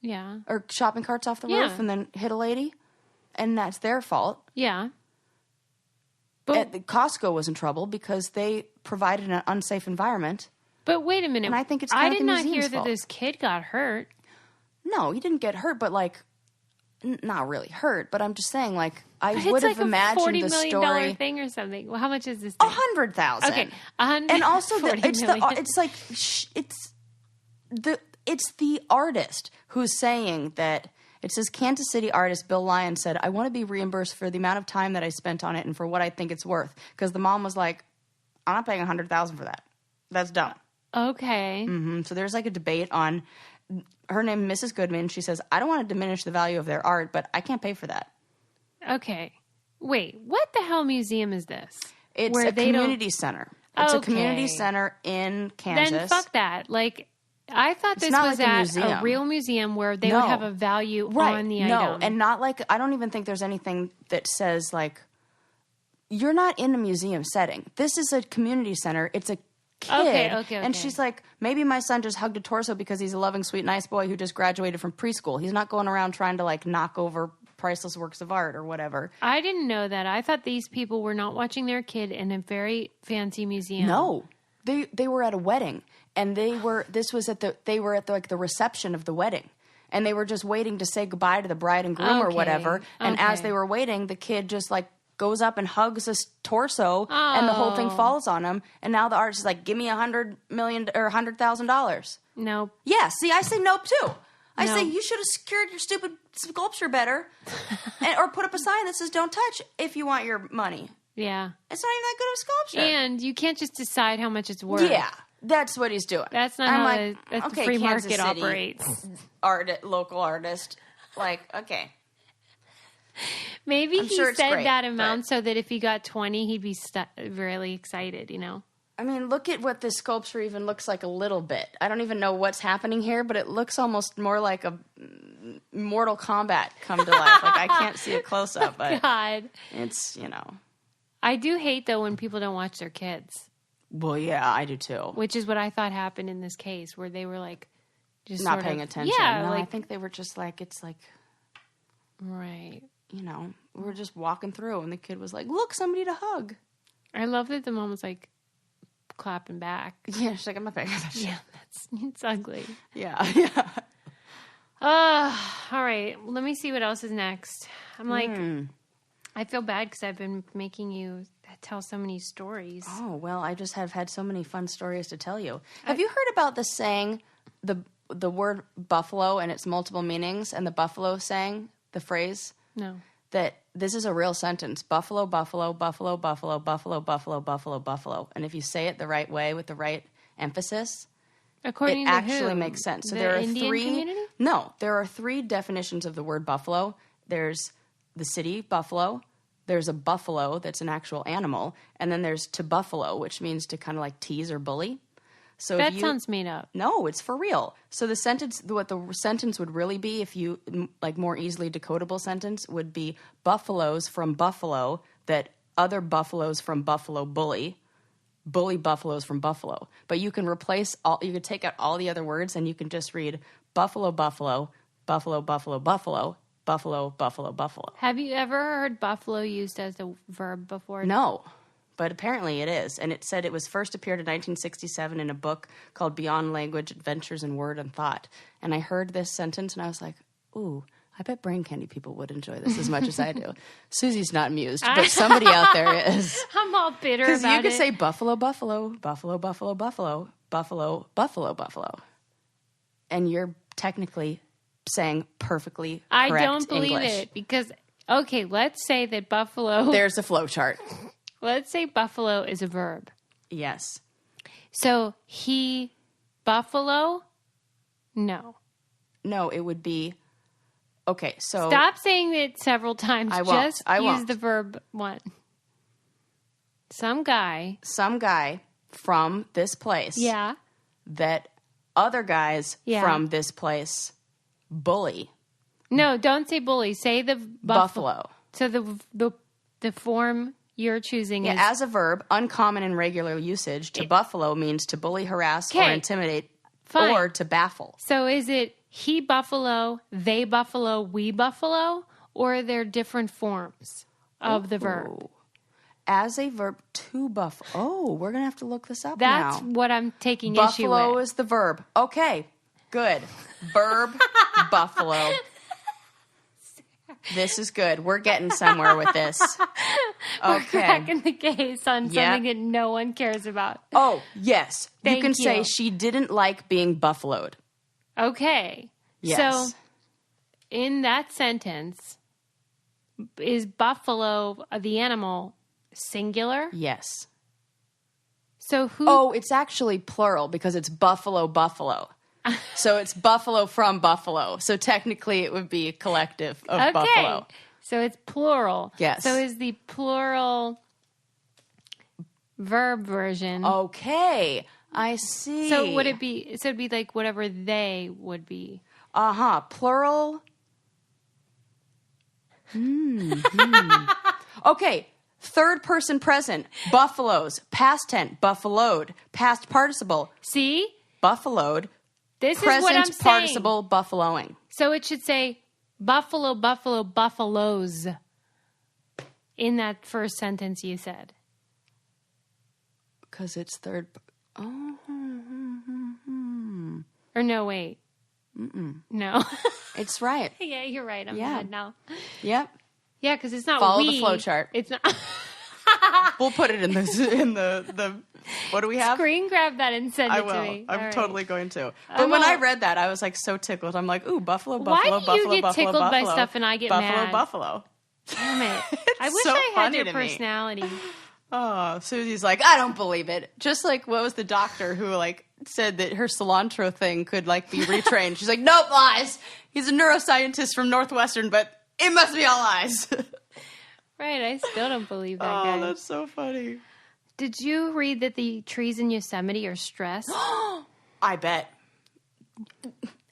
Yeah. Or shopping carts off the roof and then hit a lady. And that's their fault. Yeah. But Costco was in trouble because they provided an unsafe environment. But wait a minute. And I think it's I kind did of the not hear museum's that fault. this kid got hurt. No, he didn't get hurt, but like, not really hurt. But I'm just saying, like, I But would it's have like a $40 imagined the million story. thing or something. Well, how much is this thing? 100,000. Okay, 100. And also, $40 million. it's the artist who's saying that. It says Kansas City artist Bill Lyon said, "I want to be reimbursed for the amount of time that I spent on it and for what I think it's worth." Because the mom was like, "I'm not paying $100,000 for that. That's dumb." Okay. Mm-hmm. So there's like a debate on her name, Mrs. Goodman. She says, "I don't want to diminish the value of their art, but I can't pay for that." Okay. Wait, what the hell museum is this? It's Where a they community center. It's a community Okay. center in Kansas. Then fuck that. Like, I thought this not was like a at museum. a real museum where they No. would have a value Right. on the no, item. and not like, I don't even think there's anything that says like, you're not in a museum setting. This is a community center. It's a kid. Okay. And she's like, maybe my son just hugged a torso because he's a loving, sweet, nice boy who just graduated from preschool. He's not going around trying to like knock over priceless works of art or whatever. I didn't know that. I thought these people were not watching their kid in a very fancy museum. No. They were at a wedding, and they were at the reception of the wedding, and they were just waiting to say goodbye to the bride and groom or Okay. whatever. And as they were waiting, the kid just like goes up and hugs his torso, and the whole thing falls on him. And now the artist is like, "Give me $100 million or $100,000." Nope. Yeah, see, I say nope too. I say No. you should have secured your stupid sculpture better, or put up a sign that says "Don't touch" if you want your money. Yeah. It's not even that good of a sculpture. And you can't just decide how much it's worth. Yeah, that's what he's doing. That's not I'm how like, the okay, free Kansas market City operates. Local artist. Like, okay. Maybe I'm he sure it's said great, that amount but- so that if he got 20, he'd be really excited, you know? I mean, look at what this sculpture even looks like a little bit. I don't even know what's happening here, but it looks almost more like a Mortal Kombat come to life. Like, I can't see a close-up, but God. it's, you know. I do hate, though, when people don't watch their kids, Well, yeah, I do too. which is what I thought happened in this case, where they were, like, just Not sort paying of, attention. Yeah, No, I like, think they were just like, it's like, right. you know, we were just walking through, and the kid was like, "Look, somebody to hug." I love that the mom was, like, clapping back. Yeah, she's like, "I'm not paying for that shit." Yeah, it's ugly. Yeah, yeah. All right. Let me see what else is next. I'm like, I feel bad because I've been making you tell so many stories. Oh, well, I just have had so many fun stories to tell you. Have you heard about the saying, the word buffalo and its multiple meanings, and the buffalo saying, the phrase? No. That this is a real sentence. Buffalo, buffalo, buffalo, buffalo, buffalo, buffalo, buffalo, buffalo. And if you say it the right way with the right emphasis, According it to actually who? makes sense. So The there are Indian three. community? No, there are three definitions of the word buffalo. There's the city buffalo. There's a buffalo that's an actual animal, and then there's to buffalo, which means to kind of like tease or bully. So That if you, sounds made up. no, it's for real. So the sentence, what the sentence would really be, if you like more easily decodable sentence, would be buffaloes from Buffalo that other buffaloes from Buffalo bully buffaloes from Buffalo. But you can replace all. You could take out all the other words, and you can just read buffalo, buffalo, buffalo, buffalo, buffalo, buffalo, buffalo, buffalo. Have you ever heard buffalo used as a verb before? No, but apparently it is. And it said it was first appeared in 1967 in a book called Beyond Language, Adventures in Word and Thought. And I heard this sentence and I was like, ooh, I bet brain candy people would enjoy this as much as I do. Susie's not amused, but somebody out there is. I'm all bitter about it. Because you could say buffalo, buffalo, buffalo, buffalo, buffalo, buffalo, buffalo, buffalo. And you're technically saying perfectly correct I don't believe English. it because, okay, let's say that buffalo. There's a flow chart. Let's say buffalo is a verb. Yes. So buffalo? No. No, it would be, okay, so. Stop saying it several times. I won't. Just I use won't. the verb one. Some guy. From this place. Yeah. That other guys Yeah. from this place bully. No, don't say bully. Say the Buffalo. So the form you're choosing Yeah, is as a verb, uncommon in regular usage, to buffalo means to bully, harass, or Okay. intimidate, Fine. or to baffle. So is it he buffalo, they buffalo, we buffalo, or are there different forms of the verb? Ooh. As a verb, to buffalo. Oh, we're going to have to look this up now. That's what I'm taking issue Buffalo with. is the verb. Okay, good. Verb, buffalo. This is good. We're getting somewhere with this. We're Okay. cracking the case on Yeah. something that no one cares about. Oh, yes. Thank you can say you. she didn't like being buffaloed. Okay. Yes. So in that sentence, is buffalo the animal singular? Yes. So who? Oh, it's actually plural because it's buffalo, buffalo. So it's buffalo from buffalo. So technically it would be a collective of okay. buffalo. So it's plural. Yes. So is the plural verb version? Okay. I see. So would it be? So it'd be like whatever they would be. Uh-huh. Plural. Okay. Third person present. Buffaloes. Past tense. Buffaloed. Past participle. See, Buffaloed. this is Present what I'm saying. participle. Buffaloing. So it should say buffalo, buffalo, buffaloes in that first sentence you said. Because it's third. Oh. Or no, wait. No. It's right. Yeah, you're right. I'm Yeah. mad now. Yep. Yeah, because it's not Follow we. the flow chart. It's not. We'll put it in the what do we have? Screen grab that and send I it will. to me. I'm All right. totally going to. But I'm when I all- read that, I was like so tickled. I'm like, ooh, buffalo, Why buffalo, do buffalo, you get buffalo, tickled by buffalo, stuff and I get buffalo, mad? buffalo. Damn it. I wish so I had funny your to me. personality. Oh, Susie's like, I don't believe it. Just like, what was the doctor who like said that her cilantro thing could like be retrained? She's like, nope, lies. He's a neuroscientist from Northwestern, but it must be all lies. Right, I still don't believe that Oh, guy. that's so funny. Did you read that the trees in Yosemite are stressed? I bet.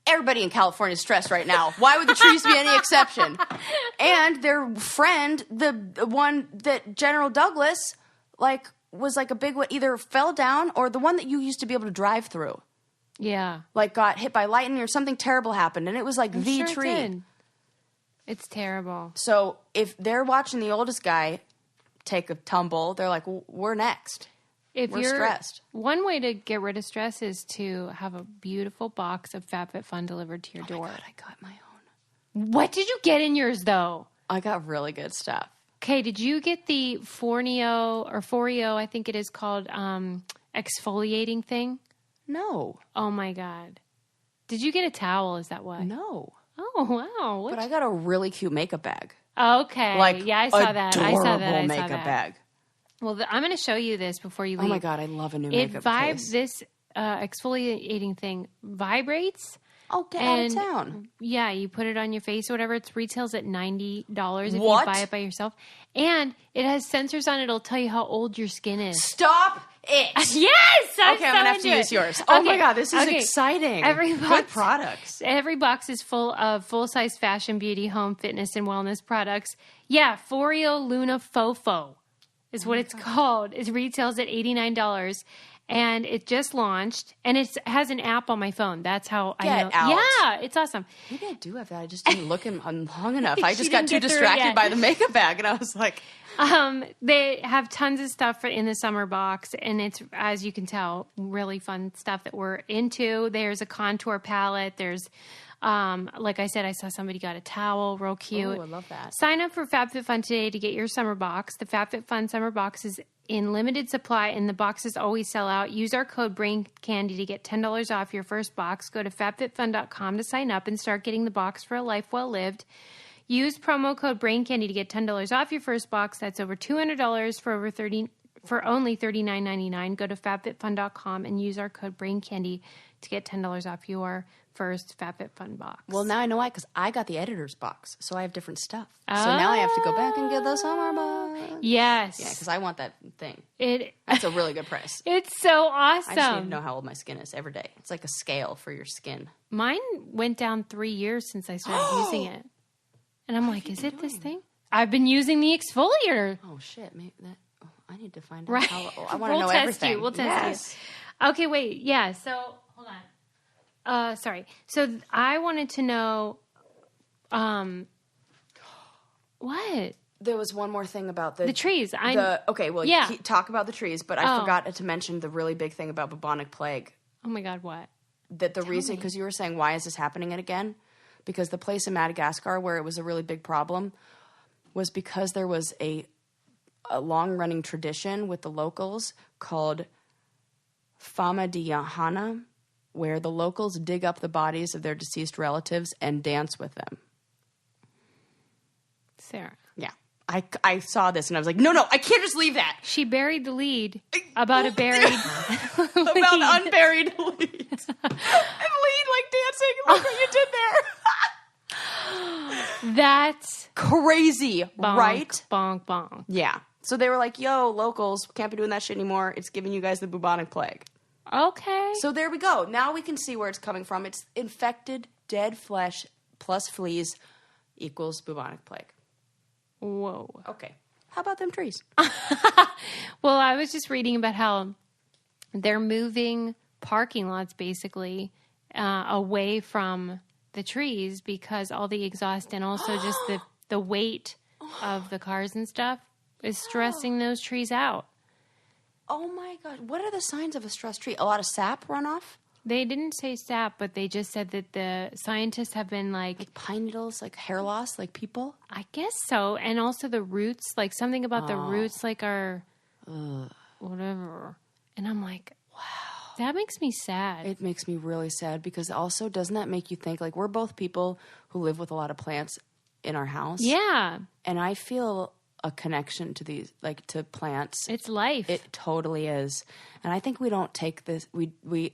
Everybody in California is stressed right now. Why would the trees be any exception? And their friend, the one that General Douglas, like, was like a big one, either fell down or the one that you used to be able to drive through, Yeah. like got hit by lightning or something terrible happened. And it was like the Sure tree. did. It's terrible. So if they're watching the oldest guy take a tumble, they're like, well, we're next. If We're you're stressed. One way to get rid of stress is to have a beautiful box of FabFitFun delivered to your door. God, I got my own. What did you get in yours though? I got really good stuff. Okay, did you get the Foreo, I think it is called, exfoliating thing? No. Oh my God. Did you get a towel? Is that what? No. Oh, wow. But I got a really cute makeup bag. Okay. Like, yeah, I saw that. I saw that. adorable I saw makeup that. bag. Well, I'm going to show you this before you leave. Oh my God, I love a new It makeup vibes. case. This exfoliating thing vibrates. Oh, get out of And- town. Yeah, you put it on your face or whatever. It retails at $90 if What? you buy it by yourself. And it has sensors on it. It'll tell you how old your skin is. Stop it. Yes! I'm Okay, I'm going to have to into use it. yours. Oh my Okay, God, this is okay. exciting. Every Good box- products. Every box is full of full-size fashion, beauty, home, fitness, and wellness products. Yeah, Foreo Luna Fofo is what it's called. It retails at $89. And it just launched, and it has an app on my phone. That's how I know. Out. Yeah, it's awesome. Maybe I do have that. I just didn't look long enough. I just She got didn't too get through it distracted yet. by the makeup bag, and I was like, They have tons of stuff in the summer box, and it's, as you can tell, really fun stuff that we're into. There's a contour palette. There's, like I said, I saw somebody got a towel, real cute. oh, I love that. Sign up for FabFitFun today to get your summer box. The FabFitFun summer box is in limited supply, and the boxes always sell out. Use our code BRAINCANDY to get $10 off your first box. Go to fabfitfun.com to sign up and start getting the box for a life well lived. Use promo code BRAINCANDY to get $10 off your first box. That's over $200 for only $39.99. Go to fabfitfun.com and use our code BRAINCANDY to get $10 off your first FabFitFun box. Well, now I know why, because I got the editor's box, so I have different stuff. So now I have to go back and get the summer box. Yes. Yeah, because I want that thing. It. That's a really good price. It's so awesome. I just need to know how old my skin is every day. It's like a scale for your skin. Mine went down 3 years since I started using it. And I'm like, is it this thing? I've been using the exfoliator. Oh, shit. Maybe that. Oh, I need to find out Right. how. I want to know everything. We'll test you. Okay, wait. Yeah. So, hold on. Sorry. So I wanted to know, what? There was one more thing about the trees. Okay, well, Yeah. talk about the trees, but I forgot to mention the really big thing about bubonic plague. Oh my God, what? That the reason, because you were saying, why is this happening again? Because the place in Madagascar where it was a really big problem was because there was a long-running tradition with the locals called Famadihana, where the locals dig up the bodies of their deceased relatives and dance with them. Sarah. Yeah. I saw this and I was like, no, I can't just leave that. She buried the lead about a buried... About unburied leads. And lead like dancing. Look what you did there. That's Crazy, bonk, right? Bonk, bonk. Yeah. So they were like, yo, locals, can't be doing that shit anymore. It's giving you guys the bubonic plague. Okay. So there we go. Now we can see where it's coming from. It's infected, dead flesh plus fleas equals bubonic plague. Whoa. Okay. How about them trees? Well, I was just reading about how they're moving parking lots basically away from the trees because all the exhaust and also just the weight of the cars and stuff is stressing those trees out. Oh my God. What are the signs of a stressed tree? A lot of sap runoff? They didn't say sap, but they just said that the scientists have been like Pine needles, like hair loss, like people? I guess so. And also the roots, like something about the roots, like are whatever. And I'm like, wow, that makes me sad. It makes me really sad because also doesn't that make you think, like, we're both people who live with a lot of plants in our house. Yeah. And I feel a connection to these, like, to plants. It's life. It totally is. And I think we don't take this,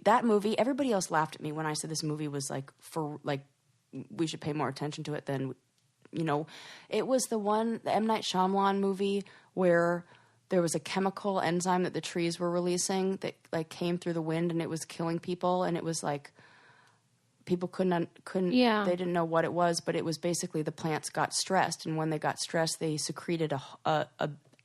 that movie, everybody else laughed at me when I said this movie was like, we should pay more attention to it than, it was the M. Night Shyamalan movie where there was a chemical enzyme that the trees were releasing that like came through the wind and it was killing people. And it was like, people couldn't, Yeah. they didn't know what it was, but it was basically the plants got stressed. And when they got stressed, they secreted a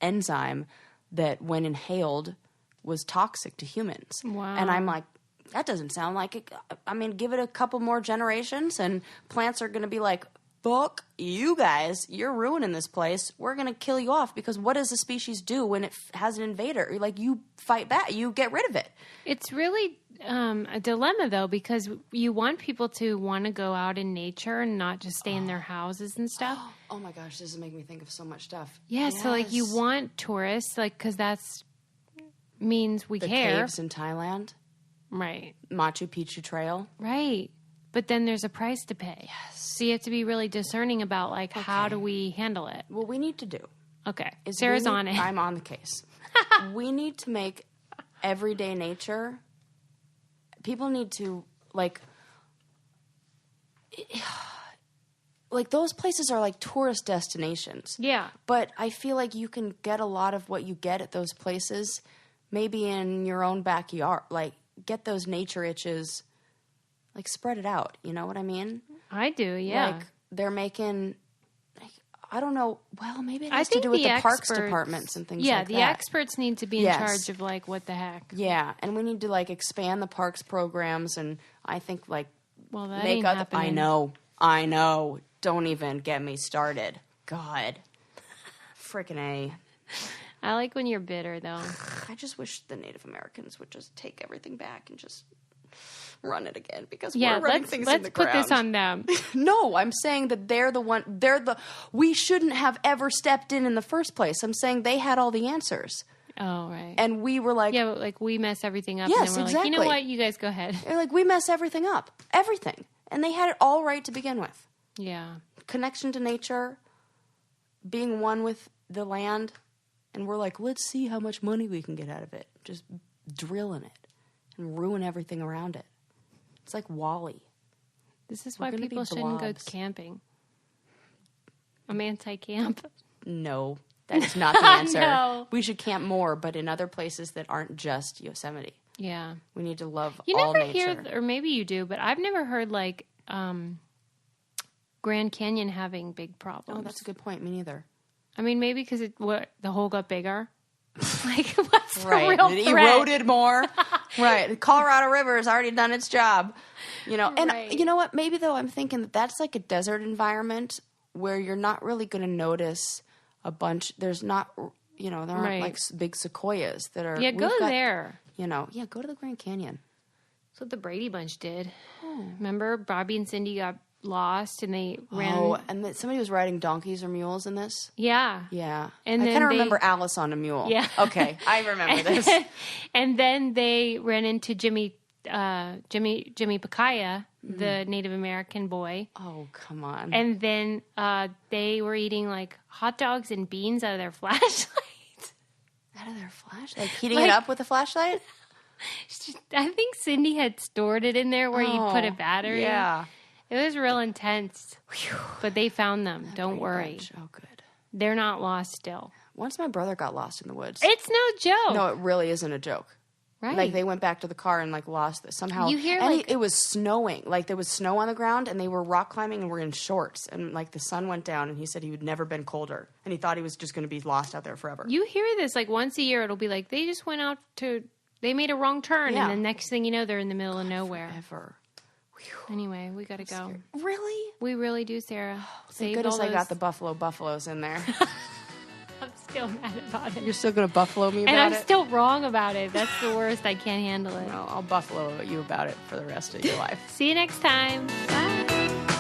enzyme that when inhaled was toxic to humans. Wow. And I'm like, that doesn't sound like it. I mean, give it a couple more generations and plants are going to be like, fuck you guys, you're ruining this place. We're going to kill you off because what does a species do when it has an invader? Like, you fight back, you get rid of it. It's really a dilemma, though, because you want people to want to go out in nature and not just stay in their houses and stuff. Oh my gosh, this is making me think of so much stuff. Yeah, so like you want tourists, like, because that's means we the care. caves in Thailand, Right. Machu Picchu Trail. Right. But then there's a price to pay. Yes. So you have to be really discerning about, like, how do we handle it? What we need to do. Okay. Sarah's on it. I'm on the case. We need to make everyday nature. People need to, like those places are like tourist destinations. Yeah. But I feel like you can get a lot of what you get at those places maybe in your own backyard. Like, get those nature itches, like, spread it out. You know what I mean? I do, yeah. Like, they're making, like, I don't know. Well, maybe it I has to think do with the the parks experts- departments and things Yeah, like that. the experts need to be in Yes. charge of like what the heck. Yeah, and we need to like expand the parks programs, and I think like Well, that make ain't other. happening. I know. Don't even get me started. God, freaking A. I like when you're bitter though. I just wish the Native Americans would just take everything back and just run it again, because Yeah, we're running let's things in the put ground. this on them. No, I'm saying that we shouldn't have ever stepped in the first place. I'm saying they had all the answers. Oh, right. And we were like, Yeah, but like we mess everything up. Yes, and then we're like, you know exactly. what? You guys go ahead. they're like, we mess everything up. Everything. And they had it all right to begin with. Yeah. Connection to nature, being one with the land. And we're like, let's see how much money we can get out of it. Just drill in it and ruin everything around it. It's like Wall-E. This is We're why gonna be people shouldn't go blobs. camping. I'm anti-camp. No, that is not the answer. No. We should camp more, but in other places that aren't just Yosemite. Yeah. We need to love You all never nature. hear, or maybe you do, but I've never heard like Grand Canyon having big problems. Oh, that's a good point. Me neither. I mean, maybe because the hole got bigger. Like, what's the Right. real It threat? eroded more. Right. The Colorado River has already done its job. You know, and Right. you know what? Maybe though I'm thinking that that's like a desert environment where you're not really going to notice a bunch. There's not, you know, there aren't Right. like big sequoias that are. Yeah, we've go got, there. You know, yeah, go to the Grand Canyon. That's what the Brady Bunch did. Remember, Bobby and Cindy got lost and they ran. Oh, and then somebody was riding donkeys or mules in this. Yeah. Yeah, And I then kind of they- remember Alice on a mule. Yeah. Okay, I remember this. And then they ran into Jimmy Pacaya, the Native American boy. Oh, come on. And then they were eating like hot dogs and beans out of their flashlight. Out of their flashlight, like heating Like- it up with a flashlight. I think Cindy had stored it in there where you put a battery. Yeah. It was real intense. But they found them. Don't worry. Bunch. Oh, good. They're not lost still. Once my brother got lost in the woods. It's no joke. No, it really isn't a joke. Right. Like they went back to the car and like lost it somehow. You hear, and like- it was snowing. Like there was snow on the ground, and they were rock climbing and were in shorts. And like the sun went down, and he said he would never been colder, and he thought he was just going to be lost out there forever. You hear this like once a year. It'll be like they just went out to. They made a wrong turn, Yeah. and the next thing you know, they're in the middle of nowhere. Ever. Anyway, we gotta go. Really? We really do, Sarah. Thank Saved goodness all I those. got the buffaloes in there. I'm still mad about it, You're still going to buffalo me about and I'm it? still wrong about it. That's the worst. I can't handle it. No, I'll buffalo you about it for the rest of your life. See you next time. Bye.